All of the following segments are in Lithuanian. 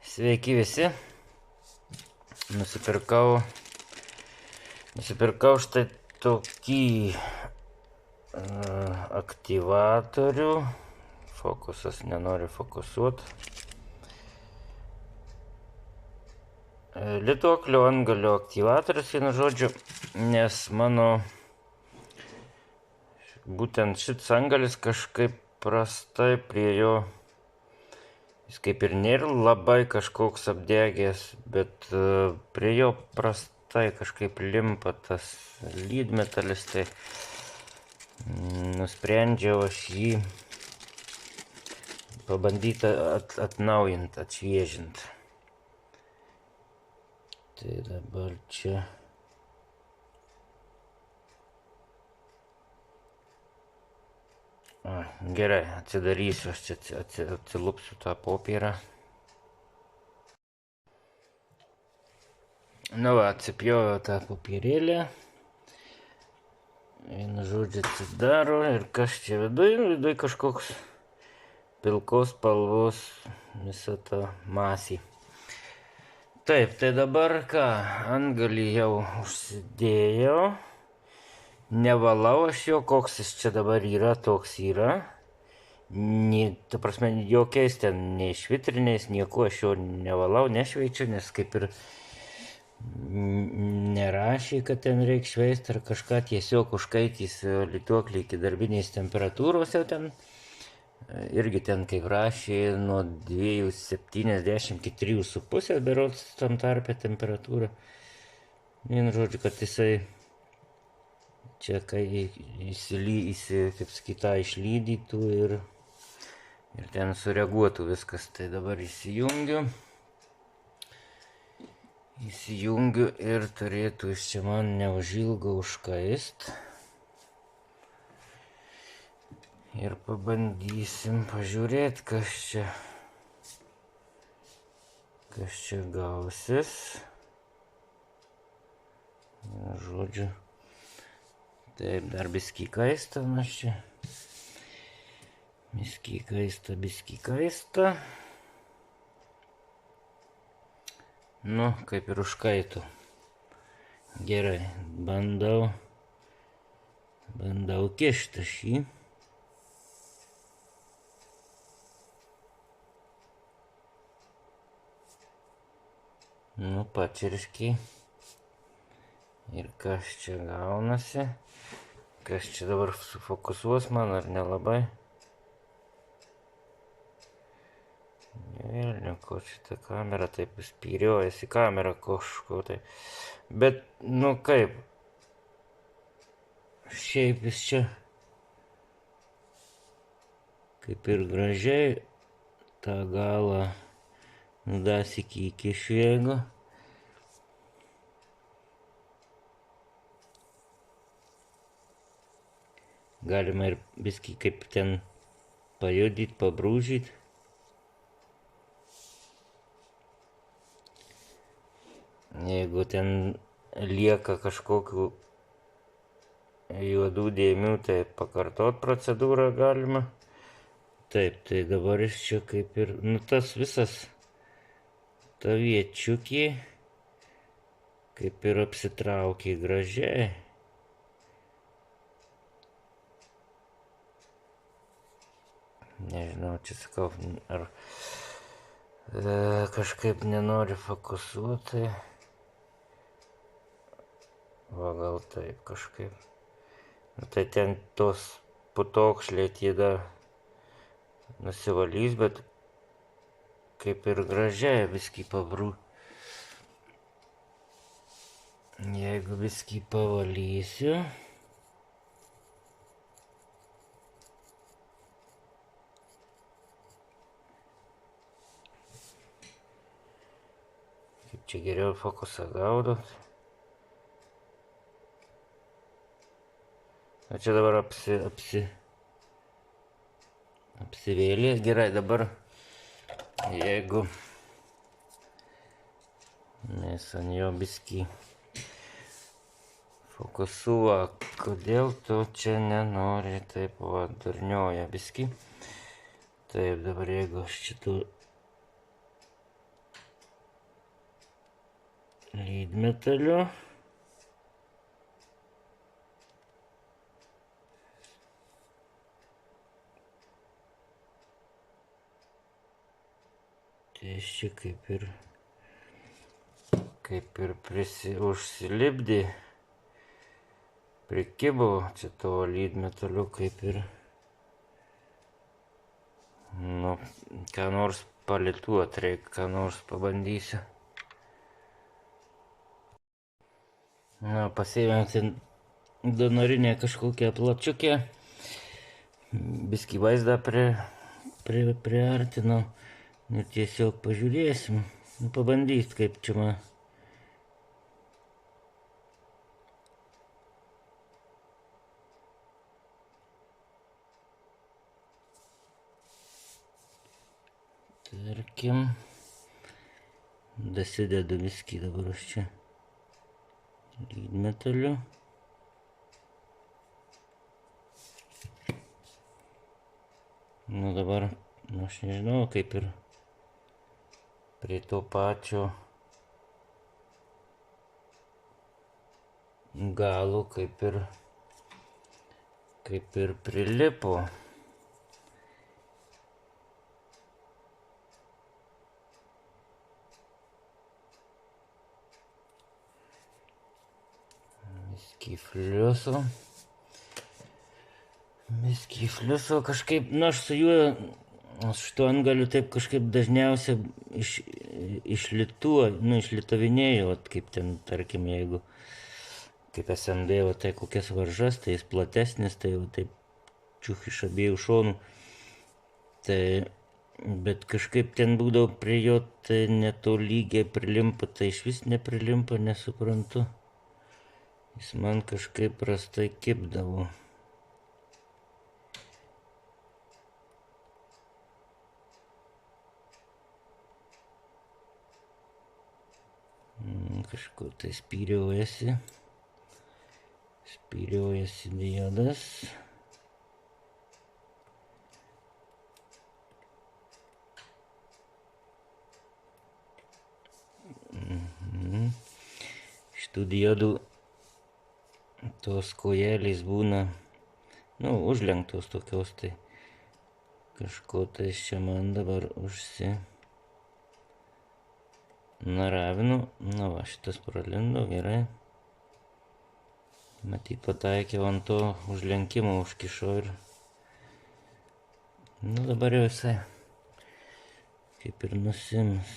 Sveiki visi. Nusipirkau štai tokį aktyvatorių. Fokusas nenori fokusuoti. Lituoklio antgalio aktyvatorius, vienu žodžiu, nes mano būtent šits antgalis kažkaip prastai prie jo. Jis kaip ir nėra labai kažkoks apdegęs, bet prie jo prastai kažkaip limpa tas lydmetalis, tai nusprendžiau aš jį pabandyti atnaujinti, atšviežinti. Tai dabar čia gerai, atsidarysiu, aš čia atsilupsiu tą popierą. Nu va, atsipjoviau tą popierėlę. Vienu žodžiu atsidaro ir kas čia viduj? Viduj kažkoks pilkos spalvos visa ta masė. Taip, tai dabar ką, antgalį jau užsidėjau. Nevalau aš jo, koks jis čia dabar yra, toks yra. Ta prasme, jokiais ten nei švitriniais, nieko aš jo nevalau, nešveičiu, nes kaip ir nerašė, kad ten reikia šveisti ar kažką, tiesiog užkaitys lituoklį iki darbinės temperatūros jau ten. Irgi ten, kaip rašė, nuo 2,70 iki 3,5 berods tam tarpe temperatūra. Vienu žodžiu, kad jisai čia kai kaip sakyta, išlydytų ir ten sureaguotų viskas. Tai dabar įsijungiu ir turėtų iš čia man neužilgo užkaist. Ir pabandysim pažiūrėti, kas čia gausis. Žodžiu. Taip, dar biskį kaista, mes čia. Biskį kaista. Nu, kaip ir užkaitų. Gerai, bandau kišti šį. Nu, pačirškiai. Ir kas čia gaunasi? Kas čia dabar sufokusuos man, ar nelabai? Vėl ko šitą kamerą taip spyriojasi, kamera kažko tai. Bet, nu kaip? Šiaip jis čia kaip ir gražiai tą galą nudasikį įkišiu, jeigu. Galima ir biskį kaip ten pajudyti, pabrūžyti. Jeigu ten lieka kažkokių juodų dėmių, tai pakartot procedūrą galima. Taip, tai dabar iš čia kaip ir, nu tas visas ta viečiukė kaip ir apsitraukė gražiai. Nežinau, čia sakau, ar kažkaip nenori fokusuoti. Va, gal taip kažkaip. Tai ten tos putokšliai tie dar nusivalys, bet kaip ir gražiai viskį pabrų. Jeigu viskį pavalysiu. Kaip čia geriau fokusą gaudot. O čia dabar apsivėlės. Gerai, dabar jeigu mes ant jo biskį fokusuoja, kodėl tu čia nenori, taip va, durnioja biskį. Taip, dabar jeigu aš šitų lydmetaliu. Tai čia kaip ir užsilipdė, prikibo čia tavo lydmetaliu kaip ir, nu, ką nors palituot reikia, ką nors pabandysiu. Na, pasėmėm ten donorinę kažkokią plačiukę, biskį vaizdą priartinau, nu tiesiog pažiūrėsim, nu, pabandyt kaip čia man. Tarkim, dasidedu biskį dabar aš čia lydmetaliu. Nu dabar, aš nežinau, kaip ir prie to pačio galo kaip ir prilipo. Biskį fliuso kažkaip, nu aš su juo, šituo antgaliu taip kažkaip dažniausiai išlitavinėjau, kaip ten, tarkim, jeigu kaip SMD, tai kokias varžas, tai jis platesnis, tai taip čiuk iš abiejų šonų. Tai, bet kažkaip ten būdavo prie jo, tai netolygiai prilimpa, tai iš vis neprilimpa, nesuprantu. Jis man kažkaip prastai kibdavo. Kažkur tai spyriojasi diodas. Šitų diodų tos kojelės būna, nu, užlenktos tokios, tai kažko tai čia man dabar naravinu. Na va, šitas pralindo gerai. Matyt, pataikiau ant to užlenkimo, užkišo ir, nu, dabar jau visai kaip ir nusims.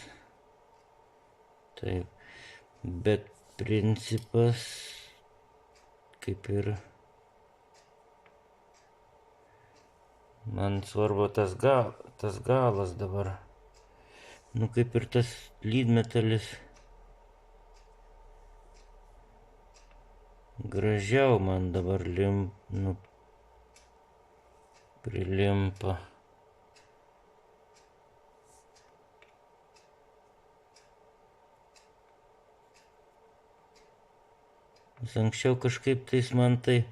Taip, bet principas kaip ir man svarbu tas galas dabar. Nu, kaip ir tas lydmetalis gražiau man dabar prilimpa. Nes anksčiau kažkaip tais man tai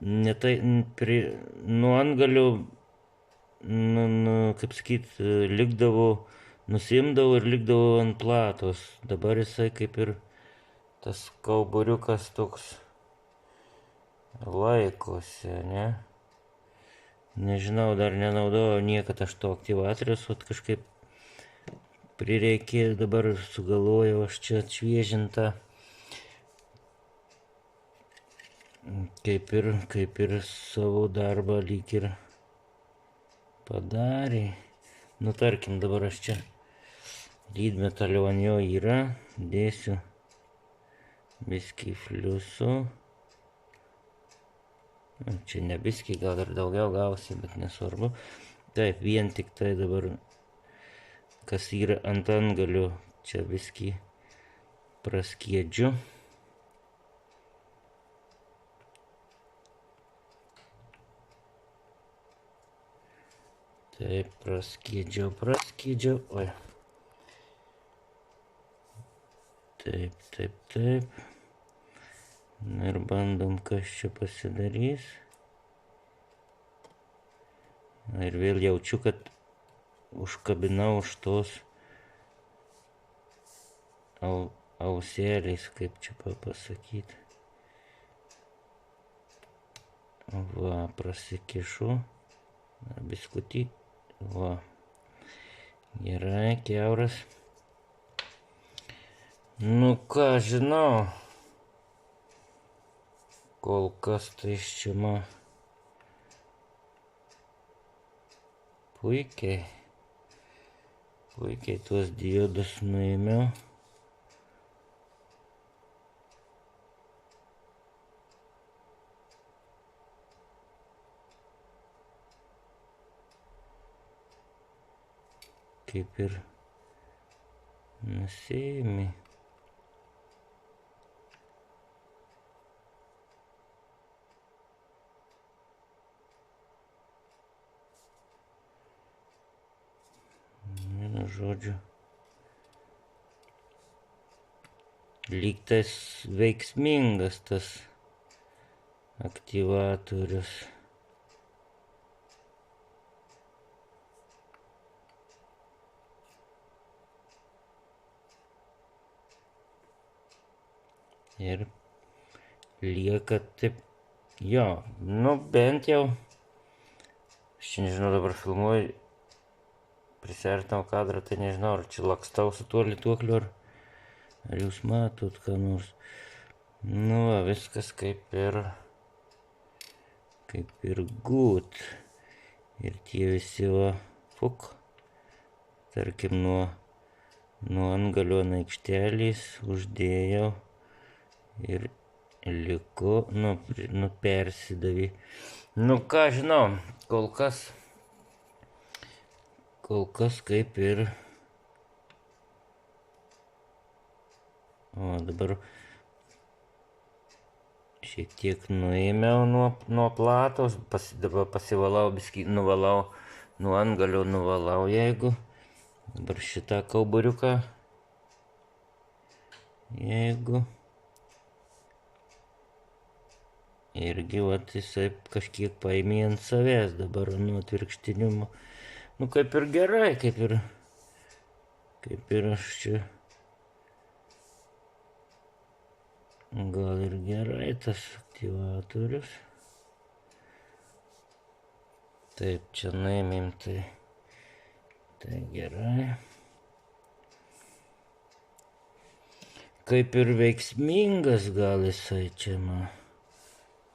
nuo antgalio, kaip sakyt, likdavo, nusimdavo ir likdavo ant platos. Dabar jisai kaip ir tas kauburiukas toks laikosi, ne? Nežinau, dar nenaudojau niekad aš to aktyvatorius, vat kažkaip prireikė, dabar sugalvojau aš čia atšviežintą. Kaip ir savo darbą lyg ir padarė. Nu, tarkim, dabar aš čia lydmetalio ant jo yra, dėsiu biskį fliuso. Čia ne biskį, gal ir daugiau gausi, bet nesvarbu. Taip, vien tik tai dabar, kas yra ant antgalio, čia biskį praskiedžiu. Taip, praskiedžiau, oi. Taip. Na ir bandom, kas čia pasidarys. Na ir vėl jaučiu, kad užkabinau už tos auseliais, kaip čia pasakyti. Va, prasikišu. Biskutį. Va. Gerai, kiauras. Nu ką, žinau. Kol kas tai čia man puikiai tuos diodus nuėmiau. Kaip ir nusiėmė. Vienu žodžiu. Lyg tas veiksmingas tas aktyvatorius. Ir lieka taip, jo, nu bent jau, aš čia nežinau, dabar filmuoju, prisiartinau kadrą, tai nežinau, ar čia lakstau su tuo lituokliu, ar jūs matot ką nors. Nu, va, viskas kaip ir gut. Ir tie visi va, tarkim, nuo antgalio aikštelės uždėjau. Ir liko, nu persidavė. Nu ką žinau, kol kas kaip ir. O dabar šiek tiek nuėmiau nuo platos, dabar pasivalau, biskį nuvalau, nuo antgalio nuvalau, jeigu. Dabar šitą kauburiuką, jeigu. Irgi, vat, jisai kažkiek paėmė ant savęs dabar nuo atvirkštinimo. Nu, kaip ir gerai, kaip ir aš čia. Gal ir gerai tas aktyvatorius. Taip, čia nuėmėm, tai gerai. Kaip ir veiksmingas gal jisai čia man.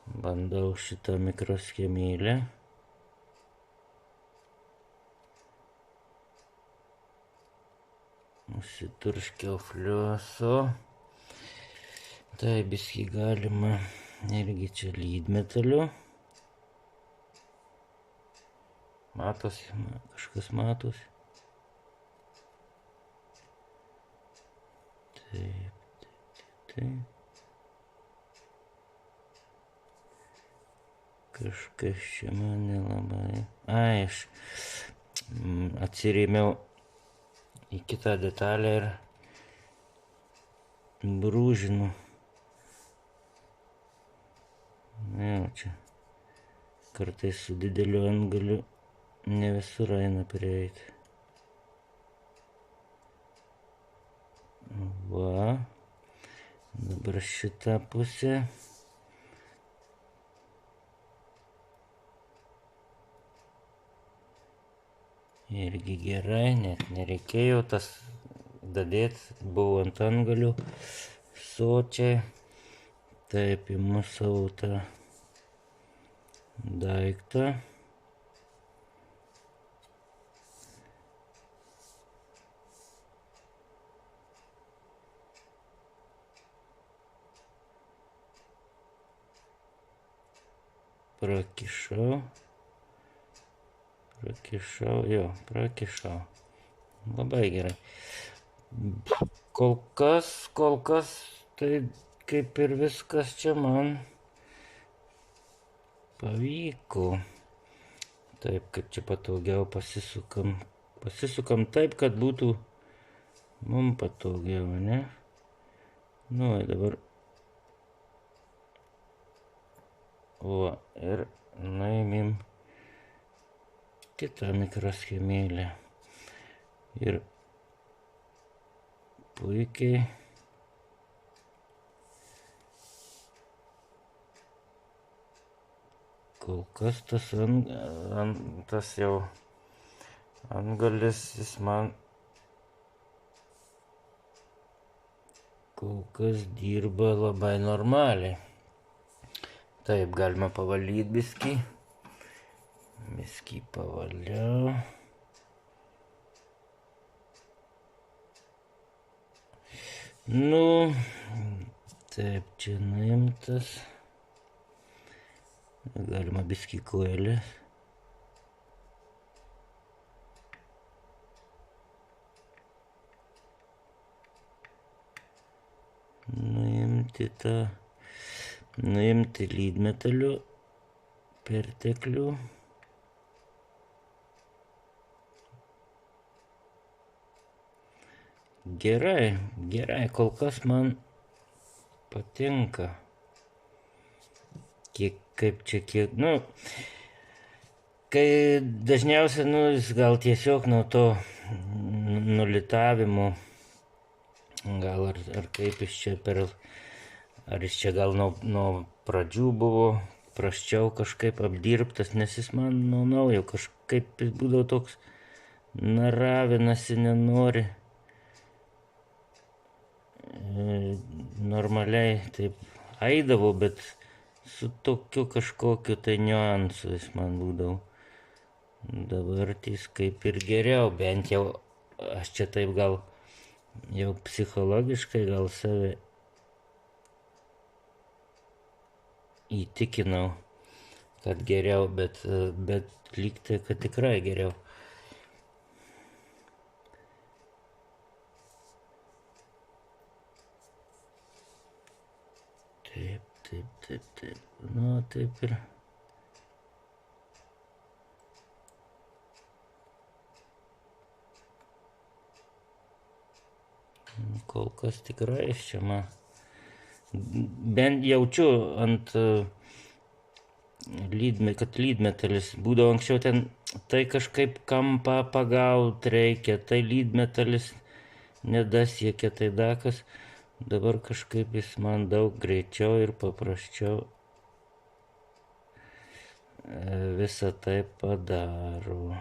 Bandau šitą mikroschemėlę. Nusiturškiau fliuso. Tai biskį galima irgi čia lydmetaliu. Matosi, kažkas matosi. Taip. Kažkas čia man nelabai. Ai, aš atsirėmiau į kitą detalę ir brūžinu. Jau čia. Kartais su dideliu antgaliu ne visur eina prieiti. Va. Dabar šitą pusę. Irgi gerai, net nereikėjo tas dadėti, buvo ant antgalių sočiai. Taip, imu savo tą daiktą. Prakišau. Prakišau. Labai gerai. Kol kas, tai kaip ir viskas čia man pavyko. Taip, kaip čia patogiau pasisukam. Pasisukam taip, kad būtų mums patogiau, ne? Nu, dabar. O, ir nuėmėm kitą mikroschemėlę. Ir puikiai Kol kas tas jau antgalis, jis man kol kas dirba labai normaliai. Taip, galima pavalyti biskį. Biskį pavaliau. Nu, taip, čia nuimtas. Galima biskį kojelės. Nuimti lydmetalių perteklių. Gerai, kol kas man patinka. Kai dažniausiai, jis gal tiesiog nuo to nulitavimo, gal ar kaip jis čia ar jis čia gal nuo pradžių buvo prasčiau kažkaip apdirbtas, nes jis man nuo naujo kažkaip būdavo toks naravinasi, nenori normaliai taip eidavo, bet su tokiu kažkokiu tai niuansu jis man būdavo. Dabar jis kaip ir geriau, bent jau aš čia taip gal jau psichologiškai gal save įtikinau, kad geriau, bet lygtai, kad tikrai geriau. Taip. Nu, taip ir. Kol kas tikrai čia man. Bent jaučiu ant kad lydmetalis būdavo anksčiau ten, tai kažkaip kampą pagaut reikia, tai lydmetalis nedasiekia, tai dakas. Dabar kažkaip jis man daug greičiau ir paprasčiau visą tai padaro.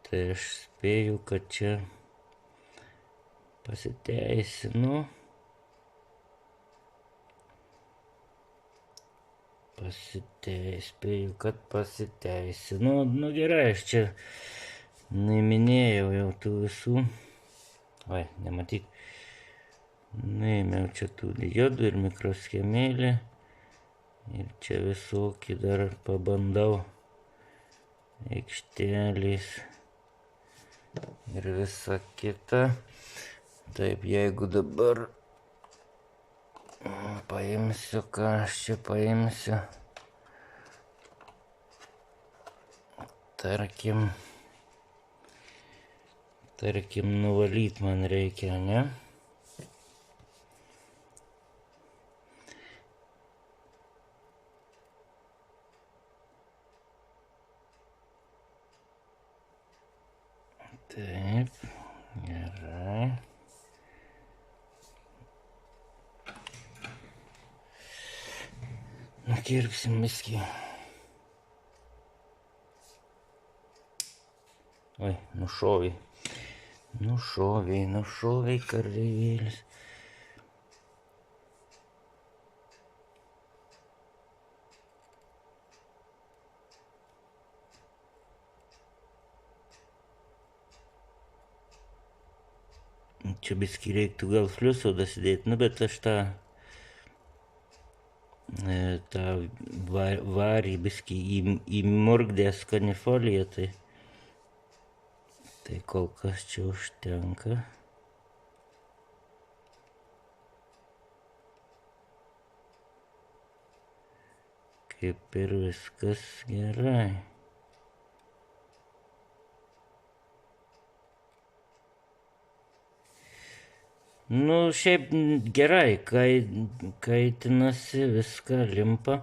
Tai aš spėju, kad čia pasiteisinu. Spėju, kad pasiteisinu. Nu gerai, aš čia nuiminėjau jau tų visų. Vai, nematyk. Nuėmiau čia tų diodų ir mikroschemėlį. Ir čia visokį dar pabandau aikštelės ir visa kita. Taip, jeigu dabar paimsiu, ką aš čia paimsiu. Tarkim, nuvalyt man reikia, ne? Taip, gerai. Nukirpsim biskį. Oi, nušovė kareivėlis. Čia biskį reiktų gal fliuso dasidėti, bet aš tą varį biskį įmurgdęs kanifoliją, tai kol kas čia užtenka. Kaip ir viskas gerai. Nu, šiaip gerai, kaitinasi, viską limpa.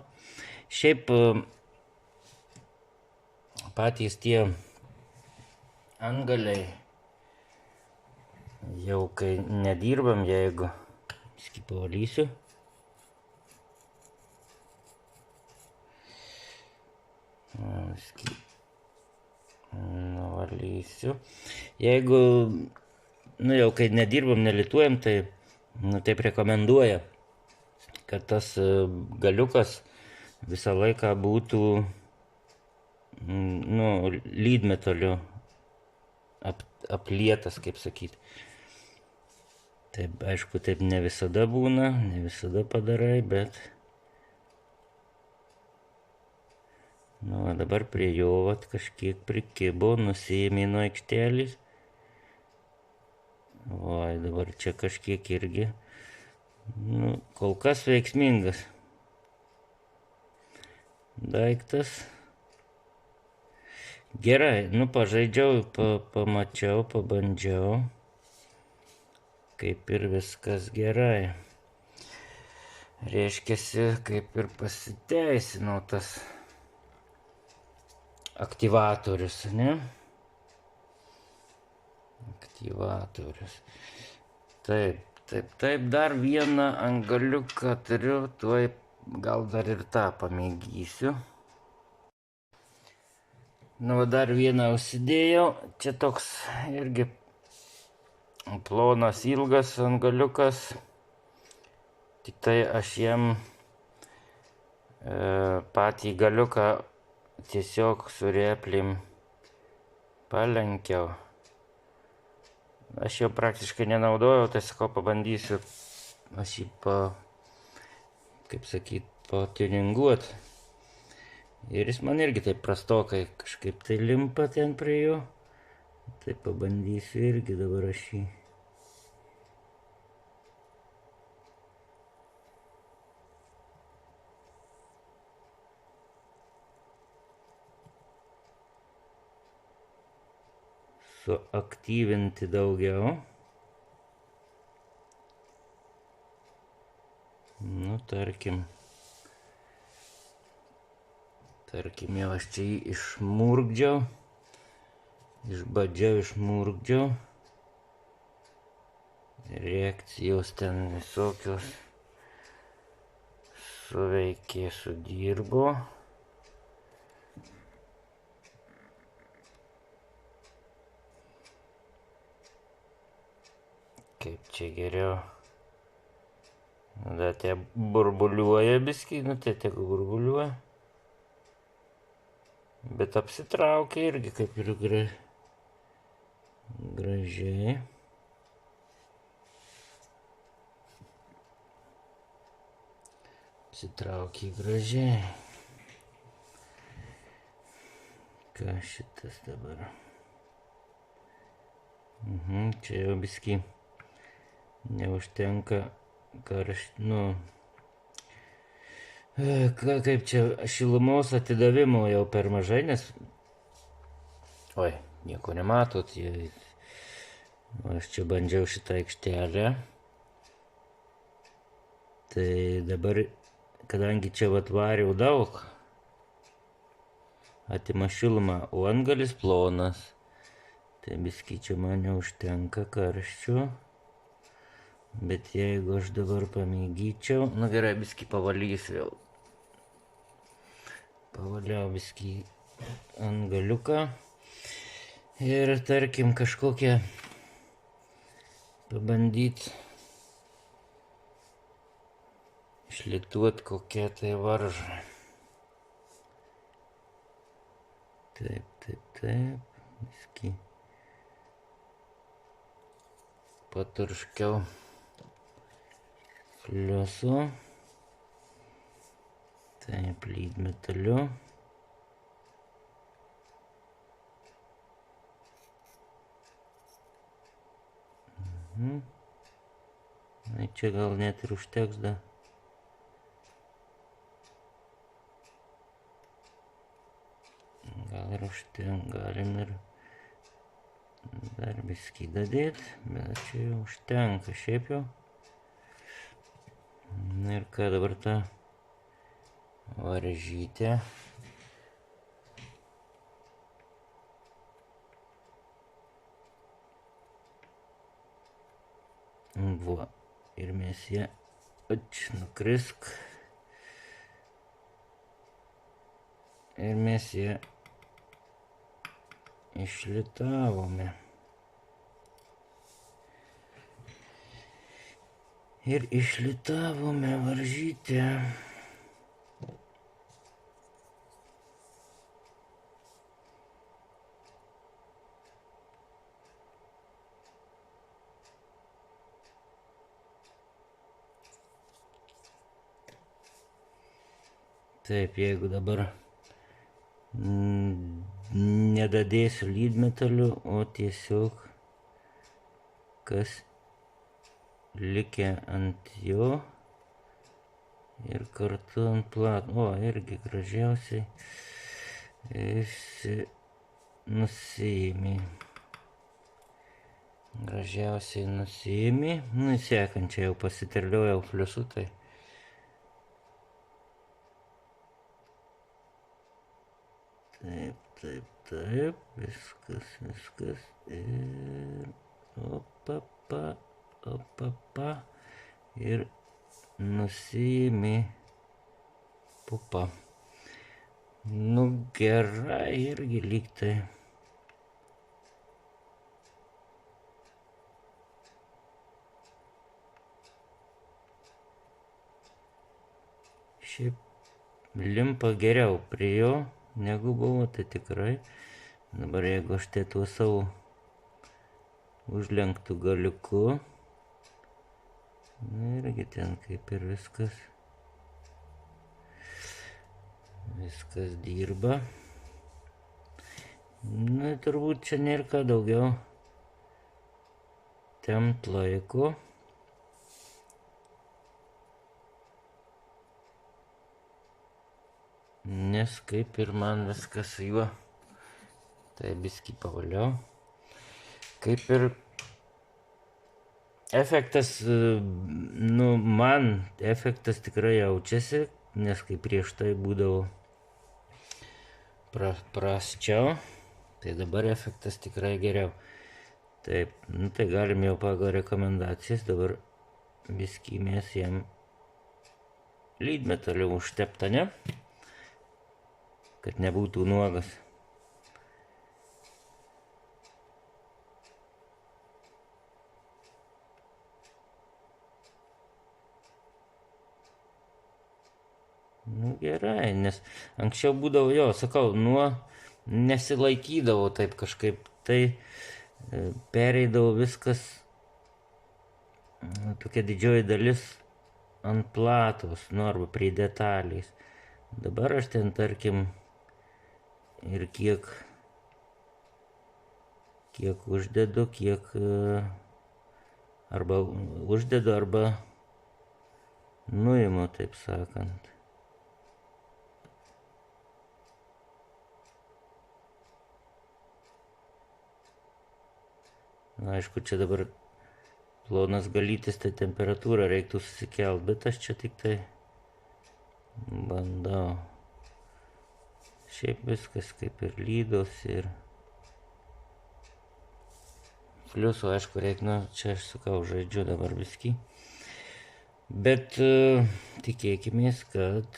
Šiaip patys tie antgaliai, jau kai nedirbam, jeigu pavalysiu. Nuvalysiu. Jeigu, jau kai nedirbam, nelituojam, tai taip rekomenduoja, kad tas galiukas visą laiką būtų lydmetaliu aplietas, kaip sakyti. Taip, aišku, taip ne visada būna, ne visada padarai, bet dabar prie jo kažkiek prikibo, nusiėmė nuo aikštelės. Dabar čia kažkiek irgi, kol kas veiksmingas daiktas. Gerai, pažaidžiau, pamačiau, pabandžiau, kaip ir viskas gerai. Reiškiasi, kaip ir pasiteisino tas aktyvatorius, ne? Aktyvatorius. Taip, dar vieną angaliuką turiu, tuoj gal dar ir tą pamėgysiu. Dar vieną užsidėjau, čia toks irgi plonas, ilgas angaliukas, tik tai aš jam patį galiuką tiesiog su replim palenkiau. Aš jau praktiškai nenaudojau, tai sakau, pabandysiu aš jį patiuninguot. Ir jis man irgi taip prastokai kažkaip tai limpa ten prie jo. Tai pabandysiu irgi dabar aš jį. Suaktyvinti daugiau. Tarkim, jau aš čia jį išmurgdžiau, išmurgdžiau. Reakcijos ten visokios suveikė, sudirbo. Kaip čia geriau. Tie burbuliuoja biskį, tai tegu burbuliuoja. Bet apsitraukia irgi kaip ir gražiai. Apsitraukia gražiai. Ką šitas dabar? Čia jau biskį neužtenka kaip čia šilumos atidavimo jau per mažai, nes nieko nematot. Aš čia bandžiau šitą aikštelę. Tai dabar, kadangi čia variau daug, atima šilumą, o antgalis plonas. Tai biskį čia man neužtenka karščio. Bet jeigu aš dabar pamėgyčiau, gerai, biskį pavalysiu jau. Pavaliau biskį angaliuką. Ir tarkim kažkokią pabandyti išlituot kokią tai varžą. Taip, biskį paturškiau fliusu. Taip, lydmetaliu. Čia gal net ir užteks da. Gal ir užtenka, galim ir dar biskį dadėt, bet čia jau užtenka šiaip jau. Ir ką dabar tą varžytę. Ir mes ją nukrisk. Ir mes ją išlitavome. Ir išlitavome varžytę. Taip, jeigu dabar nedadėsiu lydmetalių, o tiesiog kas likę ant jo ir kartu ant plato. O, irgi gražiausiai nusiėmė. Gražiausiai nusiėmė. Nu, sekančią jau pasiterliojau fliusu, tai taip, viskas ir opapa ir nusiėmė pupa. Nu, gerai irgi lygtai. Šiaip limpa geriau prie jo negu buvo, tai tikrai. Dabar jeigu aš tai tuo savo užlenktų galiuku, irgi ten kaip ir viskas dirba. Na, turbūt čia nėra ką daugiau temt laiko. Nes kaip ir man viskas su juo, tai biskį pavaliau. Kaip ir efektas, nu, man efektas tikrai jaučiasi, nes kaip prieš tai būdavo prasčiau, tai dabar efektas tikrai geriau. Taip, nu, tai galim jau pagal rekomendacijas dabar biskį mes jam lydmetaliu užteptą, ne? Kad nebūtų nuogas. Nu, gerai, nes anksčiau būdavo, jo, sakau, nesilaikydavo taip kažkaip, tai pereidavo viskas, tokia didžioji dalis ant platos, nu, arba prie detalės. Dabar aš ten, tarkim, ir kiek uždedu, arba uždedu, arba nuimu, taip sakant. Na, aišku, čia dabar plonas galytis, tai temperatūrą reiktų susikelt, bet aš čia tik tai bandau. Šiaip viskas kaip ir lydos ir fliusų, aišku, reikia, nu, čia aš sakau, žaidžiu dabar viskį. Bet tikėkimės, kad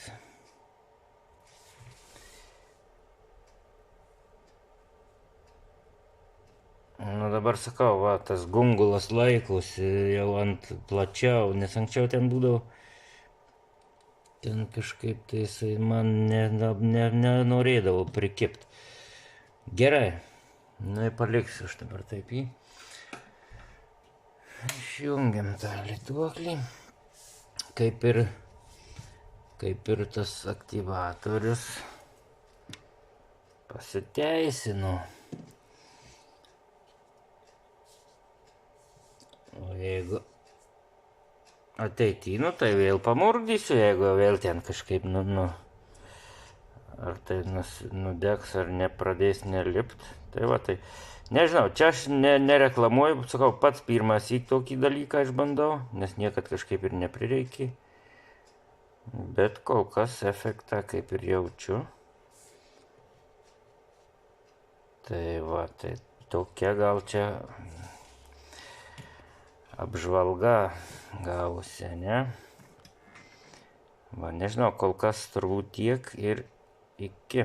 nu, dabar sakau, va, tas gungulas laikosi jau ant plačiau, nes anksčiau ten būdavo, ten kažkaip tai jisai man nenorėdavo prikipti. Gerai, nu, paliksiu aš dabar taip jį. Išjungiam tą lituoklį, kaip ir tas aktyvatorius pasiteisino. O jeigu ateity, tai vėl pamurdysiu, jeigu vėl ten kažkaip, ar tai nudegs, ar nepradės nelipt. Tai va, tai nežinau, čia aš nereklamuoju, sakau, pats pirmas į tokį dalyką išbandau, nes niekad kažkaip ir neprireikė. Bet kol kas efektą kaip ir jaučiu. Tai va, tai tokia gal čia apžvalga gausi, ne? Va, nežinau, kol kas turbūt tiek ir iki.